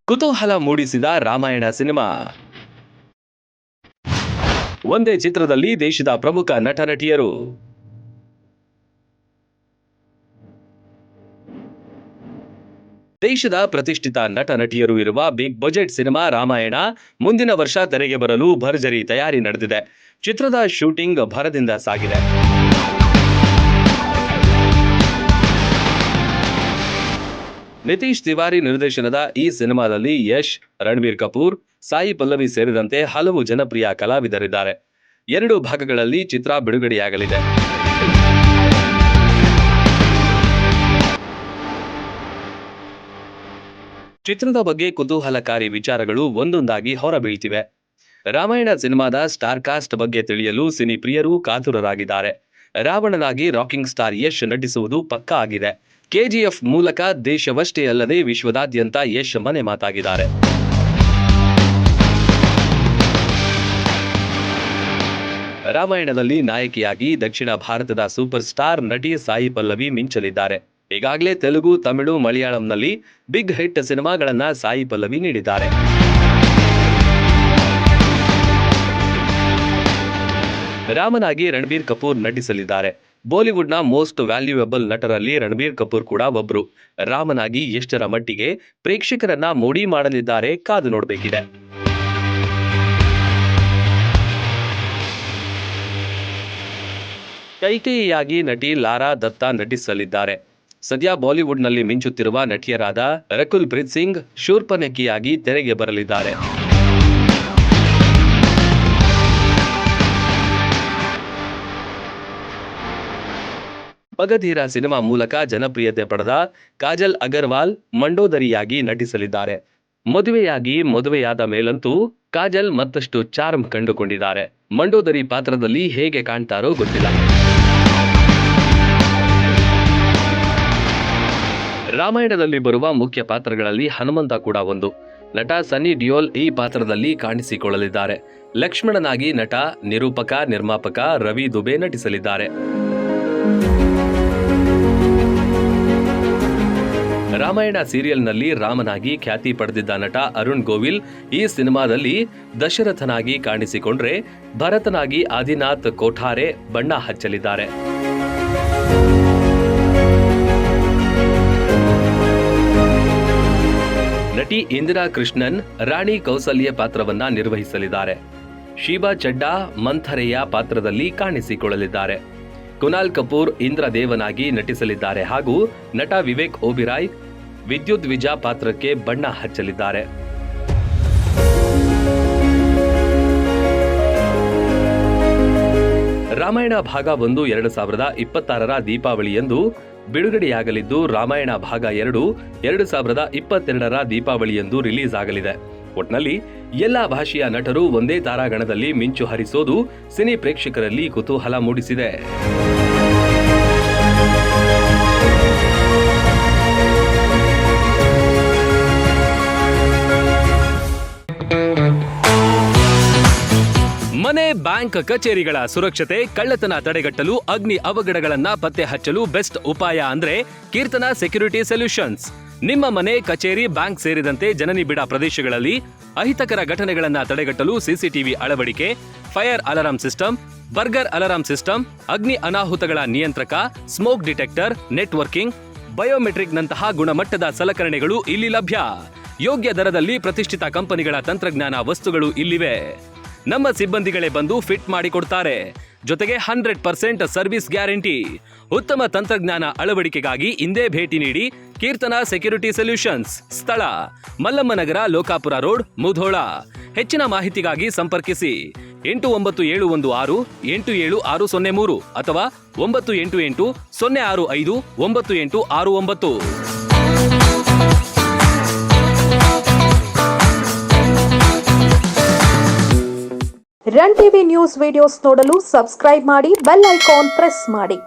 ಕುತೂಹಲ ಮೂಡಿಸಿದ ರಾಮಾಯಣ ಸಿನಿಮಾ. ಒಂದೇ ಚಿತ್ರದಲ್ಲಿ ದೇಶದ ಪ್ರಮುಖ ನಟ ನಟಿಯರು. ದೇಶದ ಪ್ರತಿಷ್ಠಿತ ನಟ ನಟಿಯರು ಇರುವ ಬಿಗ್ ಬಜೆಟ್ ಸಿನಿಮಾ ರಾಮಾಯಣ ಮುಂದಿನ ವರ್ಷ ತೆರೆಗೆ ಬರಲು ಭರ್ಜರಿ ತಯಾರಿ ನಡೆದಿದೆ. ಚಿತ್ರದ ಶೂಟಿಂಗ್ ಭರದಿಂದ ಸಾಗಿದೆ. ನಿತೀಶ್ ತಿವಾರಿ ನಿರ್ದೇಶನದ ಈ ಸಿನಿಮಾದಲ್ಲಿ ಯಶ್, ರಣಬೀರ್ ಕಪೂರ್, ಸಾಯಿ ಪಲ್ಲವಿ ಸೇರಿದಂತೆ ಹಲವು ಜನಪ್ರಿಯ ಕಲಾವಿದರಿದ್ದಾರೆ. 2 ಭಾಗಗಳಲ್ಲಿ ಚಿತ್ರ ಬಿಡುಗಡೆಯಾಗಲಿದೆ. ಚಿತ್ರದ ಬಗ್ಗೆ ಕುತೂಹಲಕಾರಿ ವಿಚಾರಗಳು ಒಂದೊಂದಾಗಿ ಹೊರಬೀಳ್ತಿವೆ. ರಾಮಾಯಣ ಸಿನಿಮಾದ ಸ್ಟಾರ್ ಕಾಸ್ಟ್ ಬಗ್ಗೆ ತಿಳಿಯಲು ಸಿನಿ ಪ್ರಿಯರು ಕಾತುರರಾಗಿದ್ದಾರೆ. ರಾವಣನಾಗಿ ರಾಕಿಂಗ್ ಸ್ಟಾರ್ ಯಶ್ ನಟಿಸುವುದು ಪಕ್ಕಾ ಆಗಿದೆ. ಕೆಜಿಎಫ್ ಮೂಲಕ ದೇಶವಷ್ಟೇ ಅಲ್ಲದೆ ವಿಶ್ವದಾದ್ಯಂತ ಯಶ್ ಮನೆ ಮಾತಾಗಿದ್ದಾರೆ. ರಾಮಾಯಣದಲ್ಲಿ ನಾಯಕಿಯಾಗಿ ದಕ್ಷಿಣ ಭಾರತದ ಸೂಪರ್ ಸ್ಟಾರ್ ನಟಿ ಸಾಯಿ ಪಲ್ಲವಿ ಮಿಂಚಲಿದ್ದಾರೆ. ಈಗಾಗಲೇ ತೆಲುಗು, ತಮಿಳು, ಮಲಯಾಳಂನಲ್ಲಿ ಬಿಗ್ ಹಿಟ್ ಸಿನಿಮಾಗಳನ್ನ ಸಾಯಿ ಪಲ್ಲವಿ ನೀಡಿದ್ದಾರೆ. ರಾಮನಾಗಿ ರಣಬೀರ್ ಕಪೂರ್ ನಟಿಸಲಿದ್ದಾರೆ. ಬಾಲಿವುಡ್ನ ಮೋಸ್ಟ್ ವ್ಯಾಲ್ಯೂಯಬಲ್ ನಟರಲ್ಲಿ ರಣಬೀರ್ ಕಪೂರ್ ಕೂಡ ಒಬ್ರು. ರಾಮನಾಗಿ ಎಷ್ಟರ ಮಟ್ಟಿಗೆ ಪ್ರೇಕ್ಷಕರನ್ನ ಮೋಡಿ ಮಾಡಲಿದ್ದಾರೆ ಕಾದು ನೋಡಬೇಕಿದೆ. ಕೈಕೇಯಿಯಾಗಿ ನಟಿ ಲಾರಾ ದತ್ತಾ ನಟಿಸಲಿದ್ದಾರೆ. ಸದ್ಯ ಬಾಲಿವುಡ್ನಲ್ಲಿ ಮಿಂಚುತ್ತಿರುವ ನಟಿಯರಾದ ರಕುಲ್ ಪ್ರೀತ್ ಸಿಂಗ್ ಶೂರ್ಪನಖಿಯಾಗಿ ತೆರೆಗೆ ಬರಲಿದ್ದಾರೆ. ಮಗಧೀರ ಸಿನಿಮಾ ಮೂಲಕ ಜನಪ್ರಿಯತೆ ಪಡೆದ ಕಾಜಲ್ ಅಗರ್ವಾಲ್ ಮಂಡೋದರಿಯಾಗಿ ನಟಿಸಲಿದ್ದಾರೆ. ಮದುವೆಯಾದ ಮೇಲಂತೂ ಕಾಜಲ್ ಮತ್ತಷ್ಟು ಚಾರ್ಮ್ ಕಂಡುಕೊಂಡಿದ್ದಾರೆ. ಮಂಡೋದರಿ ಪಾತ್ರದಲ್ಲಿ ಹೇಗೆ ಕಾಣ್ತಾರೋ ಗೊತ್ತಿಲ್ಲ. ರಾಮಾಯಣದಲ್ಲಿ ಬರುವ ಮುಖ್ಯ ಪಾತ್ರಗಳಲ್ಲಿ ಹನುಮಂತ ಕೂಡ ಒಂದು. ನಟ ಸನ್ನಿ ಡಿಯೋಲ್ ಈ ಪಾತ್ರದಲ್ಲಿ ಕಾಣಿಸಿಕೊಳ್ಳಲಿದ್ದಾರೆ. ಲಕ್ಷ್ಮಣನಾಗಿ ನಟ, ನಿರೂಪಕ, ನಿರ್ಮಾಪಕ ರವಿ ದುಬೆ ನಟಿಸಲಿದ್ದಾರೆ. ರಾಮಾಯಣ ಸೀರಿಯಲ್ನಲ್ಲಿ ರಾಮನಾಗಿ ಖ್ಯಾತಿ ಪಡೆದಿದ್ದ ನಟ ಅರುಣ್ ಗೋವಿಲ್ ಈ ಸಿನಿಮಾದಲ್ಲಿ ದಶರಥನಾಗಿ ಕಾಣಿಸಿಕೊಂಡ್ರೆ, ಭರತನಾಗಿ ಆದಿನಾಥ್ ಕೋಠಾರೆ ಬಣ್ಣ ಹಚ್ಚಲಿದ್ದಾರೆ. ನಟಿ ಇಂದಿರಾ ಕೃಷ್ಣನ್ ರಾಣಿ ಕೌಸಲ್ಯ ಪಾತ್ರವನ್ನ ನಿರ್ವಹಿಸಲಿದ್ದಾರೆ. ಶೀಬಾ ಚಡ್ಡಾ ಮಂಥರೆಯ ಪಾತ್ರದಲ್ಲಿ ಕಾಣಿಸಿಕೊಳ್ಳಲಿದ್ದಾರೆ. ಕುನಾಲ್ ಕಪೂರ್ ಇಂದ್ರದೇವನಾಗಿ ನಟಿಸಲಿದ್ದಾರೆ ಹಾಗೂ ನಟ ವಿವೇಕ್ ಓಬಿರಾಯ್ ವಿದ್ಯುತ್ ವಿಜಾ ಪಾತ್ರಕ್ಕೆ ಬಣ್ಣ ಹಚ್ಚಲಿದ್ದಾರೆ. ರಾಮಾಯಣ ಭಾಗ 1 2026 ದೀಪಾವಳಿಯಂದು ಬಿಡುಗಡೆಯಾಗಲಿದ್ದು, ರಾಮಾಯಣ ಭಾಗ 2 2022 ದೀಪಾವಳಿಯಂದು ರಿಲೀಸ್ ಆಗಲಿದೆ. ಒಟ್ನಲ್ಲಿ ಎಲ್ಲಾ ಭಾಷೆಯ ನಟರು ಒಂದೇ ತಾರಾಗಣದಲ್ಲಿ ಮಿಂಚು ಹರಿಸೋದು ಸಿನಿ ಪ್ರೇಕ್ಷಕರಲ್ಲಿ ಕುತೂಹಲ ಮೂಡಿಸಿದೆ. ಮನೆ, ಬ್ಯಾಂಕ್, ಕಚೇರಿಗಳ ಸುರಕ್ಷತೆ, ಕಳ್ಳತನ ತಡೆಗಟ್ಟಲು, ಅಗ್ನಿ ಅವಘಡಗಳನ್ನ ಪತ್ತೆ ಹಚ್ಚಲು ಬೆಸ್ಟ್ ಉಪಾಯ ಅಂದ್ರೆ ಕೀರ್ತನ ಸೆಕ್ಯೂರಿಟಿ ಸೊಲ್ಯೂಷನ್ಸ್. ನಿಮ್ಮ ಮನೆ, ಕಚೇರಿ, ಬ್ಯಾಂಕ್ ಸೇರಿದಂತೆ ಜನನಿಬಿಡ ಪ್ರದೇಶಗಳಲ್ಲಿ ಅಹಿತಕರ ಘಟನೆಗಳನ್ನ ತಡೆಗಟ್ಟಲು ಸಿಸಿಟಿವಿ ಅಳವಡಿಕೆ, fire alarm system, burger alarm system, ಅಗ್ನಿ ಅನಾಹುತಗಳ ನಿಯಂತ್ರಕ, ಸ್ಮೋಕ್ ಡಿಟೆಕ್ಟರ್, ನೆಟ್ವರ್ಕಿಂಗ್, ಬಯೋಮೆಟ್ರಿಕ್ ನಂತಹ ಗುಣಮಟ್ಟದ ಸಲಕರಣೆಗಳು ಇಲ್ಲಿ ಲಭ್ಯ. ಯೋಗ್ಯ ದರದಲ್ಲಿ ಪ್ರತಿಷ್ಠಿತ ಕಂಪನಿಗಳ ತಂತ್ರಜ್ಞಾನ ವಸ್ತುಗಳು ಇಲ್ಲಿವೆ. ನಮ್ಮ ಸಿಬ್ಬಂದಿಗಳೇ ಬಂದು ಫಿಟ್ ಮಾಡಿಕೊಡ್ತಾರೆ. ಜೊತೆಗೆ 100% ಸರ್ವಿಸ್ ಗ್ಯಾರಂಟಿ. ಉತ್ತಮ ತಂತ್ರಜ್ಞಾನ ಅಳವಡಿಕೆಗಾಗಿ ಇಂದೇ ಭೇಟಿ ನೀಡಿ ಕೀರ್ತನ ಸೆಕ್ಯೂರಿಟಿ ಸೊಲ್ಯೂಷನ್ಸ್. ಸ್ಥಳ ಮಲ್ಲಮ್ಮನಗರ, ಲೋಕಾಪುರ ರೋಡ್, ಮುಧೋಳ. ಹೆಚ್ಚಿನ ಮಾಹಿತಿಗಾಗಿ ಸಂಪರ್ಕಿಸಿ 8971 87603 ಅಥವಾ 988 065 9869. ರನ್ ಟಿವಿ ನ್ಯೂಸ್ ವಿಡಿಯೋಸ್ ನೋಡಲು ಸಬ್ಸ್ಕ್ರೈಬ್ ಮಾಡಿ, ಬೆಲ್ ಐಕಾನ್ ಪ್ರೆಸ್ ಮಾಡಿ.